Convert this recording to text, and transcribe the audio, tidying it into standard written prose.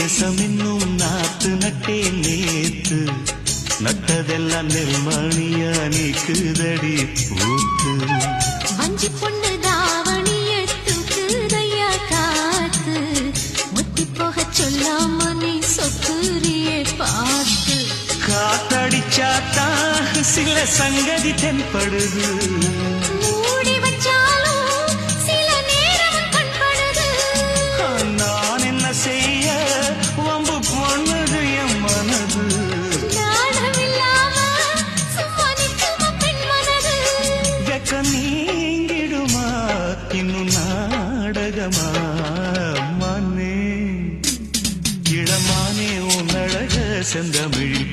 நேசம் என்னும் நாத்து நட்டேன் நேத்து நட்டதெல்லாம் நெல்மணியா நீக்குதடி பூத்து வஞ்சி பொண்ணு தாவணிய தூக்குதையா காத்து முத்தி போக சொல்லாம நீ சொக்குரியே பார்த்து காத்தடிச்சாத்தான் சில சங்கதி தென்படுது மூடி வச்சாலும் சில நேரம் கண்படுது நான் என்ன செய்ய வம்பு பொண்ணுது என் மனது நாணமில்லாம சும்மா நிற்குமா பெண் மனது வெக்க நீங்கிடுமா இன்னும் நாடகமா மானே இளமானே உன் அழக செந்தமிழில்